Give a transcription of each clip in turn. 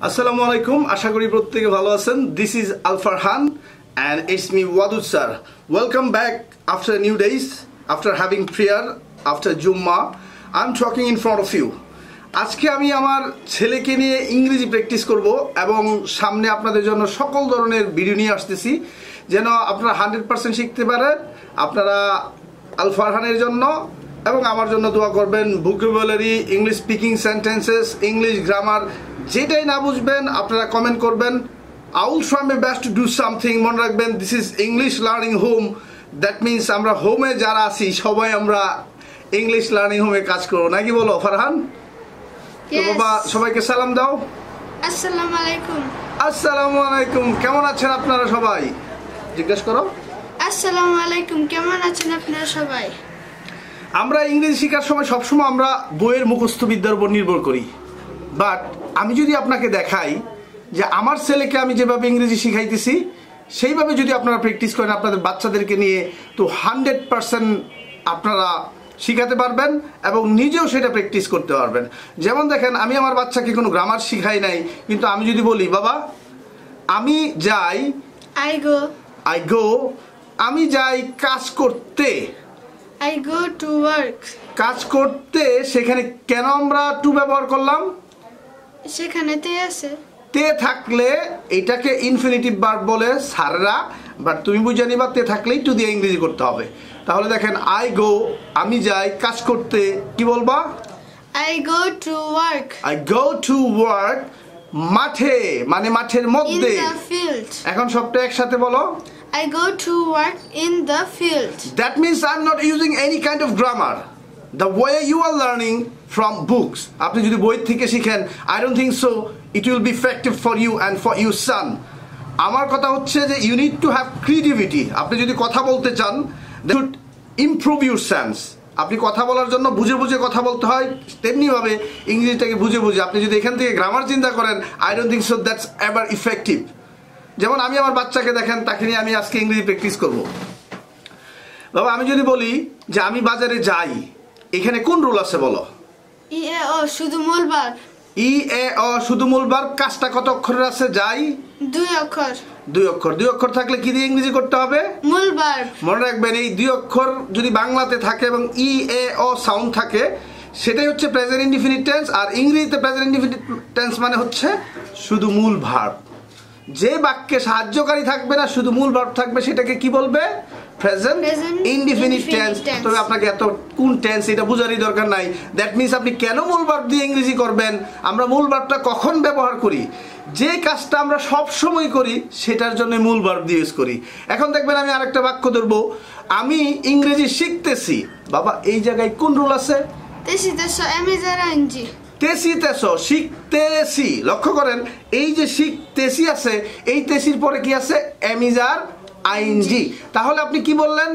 Assalamu alaikum. আশা করি প্রত্যেকে ভালো আছেন. This is Al Farhan and it's me Wadud sir. Welcome back after new days, after having prayer, after Jumma. I'm talking in front of you. আজকে আমি আমার ছেলেকে নিয়ে ইংরেজি প্র্যাকটিস করব এবং সামনে আপনাদের জন্য সকল ধরনের ভিডিও নিয়ে আসতেছি যেন আপনারা 100% শিখতে পারেন. আপনারা আল ফারহানের জন্য এবং আমার জন্য দোয়া করবেন. Vocabulary, English speaking sentences, English grammar যেটাই না বুঝবেন আপনারা কমেন্ট করবেন. I will try my best to do something. মনে রাখবেন, this is English learning home. That means আমরা হোমে যারা আছি সবাই আমরা ইংলিশ লার্নিং হোমে কাজ করব, নাকি বলো ফারহান? তো বাবা সবাইকে সালাম দাও. আসসালামু আলাইকুম. আসসালামু আলাইকুম. কেমন আছেন আপনারা সবাই? জিজ্ঞেস করো. আসসালামু আলাইকুম. কেমন আছেন আপনারা সবাই? আমরা ইংরেজি শেখার সময় সবসময় আমরা বইয়ের মুখস্থ বিদ্যার উপর নির্ভর করি, বাট আমি যদি আপনাকে দেখাই যে আমার ছেলেকে আমি যেভাবে ইংরেজি শিখাইতেছি সেইভাবে যদি আপনারা প্র্যাকটিস করেন আপনাদের বাচ্চাদেরকে নিয়ে, তো 100% আপনারা শিখাতে পারবেন এবং নিজেও সেটা প্র্যাকটিস করতে পারবেন. যেমন দেখেন, আমি আমার বাচ্চাকে কোনো গ্রামার শিখাই নাই, কিন্তু আমি যদি বলি বাবা আমি যাই, আই গো, আমি যাই কাজ করতে, I go to work. কাজ করতে, সেখানে কেন আমরা টু ব্যবহার করলাম? সেখানে তে আছে. তে থাকলে এটাকে ইনফিনিটিভ ভার্ব বলে স্যাররা, বাট তুমি বুঝে নিবা তে থাকলেই টু দিয়ে ইংরেজি করতে হবে. তাহলে দেখেন, আই গো আমি যাই কাজ করতে, কি বলবা? I go to work. I go to work মাঠে, মানে মাঠের মধ্যে. In the field. এখন সবটা একসাথে বলো. I go to work in the field. That means I'm not using any kind of grammar. The way you are learning from books. আপনি যদি বই থেকে শিখেন, I don't think so it will be effective for you and for your son. আমার কথা হচ্ছে যে you need to have creativity. আপনি যদি কথা বলতে চান, that should improve your sense. আপনি কথা বলার জন্য বুঝে বুঝে কথা বলতে হয়, তেমনি ভাবে ইংরেজিটাকে বুঝে বুঝে আপনি যদি এখান থেকে গ্রামার চিন্তা করেন, I don't think so that's ever effective. যেমন আমি আমার বাচ্চাকে দেখেন, তাকে নিয়ে আমি আজকে ইংরেজি প্র্যাকটিস করব. বাবা আমি যদি বলি যে আমি বাজারে যাই, এখানে কোন রুল আছে বলো? ই এ ও শুধু মূল ভার্ব. ই এ ও শুধু মূল ভার্ব. কাজটা কত অক্ষরের আছে? যাই 2 অক্ষর. 2 অক্ষর. 2 অক্ষর থাকলে কি দিয়ে ইংরেজি করতে হবে? মূল ভার্ব. মনে রাখবেন, এই 2 অক্ষর যদি বাংলাতে থাকে এবং ই এ ও সাউন্ড থাকে, সেটাই হচ্ছে প্রেজেন্ট ইনডিফিনিট টেন্স. আর ইংরেজিতে প্রেজেন্ট ইনডিফিনিট টেন্স মানে হচ্ছে শুধু মূল ভার্ব. যে বাক্যে সাহায্যকারী থাকবে না, শুধু মূল ভার্ব থাকবে, সেটাকে কি বলবে? Present indefinite tense. তবে আপনাকে এত কোন টেন্স এটা বোঝারই দরকার নাই. দ্যাট মিন্স আপনি কেন মূল ভার্ব দিয়ে ইংরেজি করবেন? আমরা মূল ভার্বটা কখন ব্যবহার করি? যে কাজটা আমরা সব সময় করি সেটার জন্য মূল ভার্ব দিয়ে ইউজ করি. এখন দেখবেন আমি আরেকটা বাক্য ধরবো, আমি ইংরেজি শিখতেছি. বাবা এই জায়গায় কোন রুল আছে? তেসিতেছো এমিজার আইনজি. তেসিতেছো শিখতেছি. লক্ষ্য করেন, এই যে শিখতেছি আছে, এই তেসির পরে কি আছে? এমিজার আইনজি. তাহলে আপনি কি বললেন?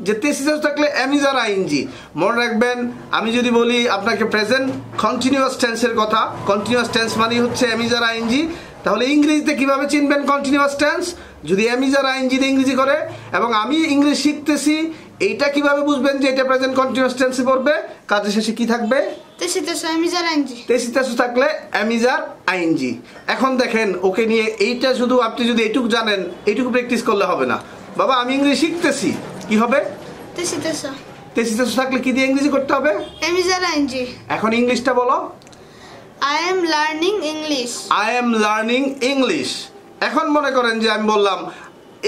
যে তেসিতেছো থাকলে এমিজার আইনজি. মনে রাখবেন, আমি যদি বলি আপনাকে প্রেজেন্ট কন্টিনিউয়াস টেন্সের কথা, কন্টিনিউয়াস টেন্স মানে হচ্ছে এমিজার আইনজি. তাহলে ইংরেজিতে কিভাবে চিনবেন কন্টিনিউয়াস টেন্স? যদি এমিজার আইনজি দিয়ে ইংরেজি করে. এবং আমি ইংরেজি শিখতেছি, এইটা কিভাবে বুঝবেন যে এটা প্রেজেন্ট কন্টিনিউয়াস টেন্সে পড়বে? কাজের শেষে কি থাকবে? তেসিতেছো এমিজার আইনজি. তেসিতেছো থাকলে এমিজার আইনজি. এখন দেখেন, ওকে নিয়ে এইটা শুধু আপনি যদি এইটুকু জানেন, এইটুকু প্র্যাকটিস করলে হবে না. বাবা আমি ইংরেজি শিখতেছি, কি হবে? তেসিতেছো. তেসিতেছো থাকলে কি দিয়ে ইংরেজি করতে হবে? এমিজার আইনজি. এখন ইংলিশটা বলো. I am learning English. I am learning English. এখন মনে করেন যে আমি বললাম,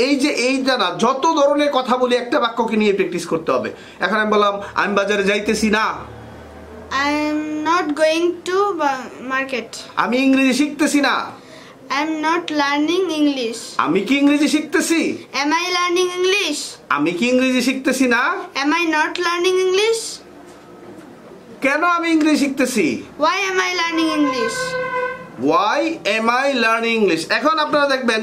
এই যে এইটা না, যত ধরনের কথা বলি একটা বাক্যকে নিয়ে প্র্যাকটিস করতে হবে. এখন আমি বললাম আমি বাজারে যাইতেছি না. I am not going to market. আমি ইংরেজি শিখতেছি না. I am not learning English. আমি কি ইংরেজি শিখতেছি? Am I learning English? আমি কি ইংরেজি শিখতেছি না? Am I not learning English? কেন আমি ইংরেজি শিখতেছি? Why am I learning English? Why am I learning English? এখন আপনারা দেখবেন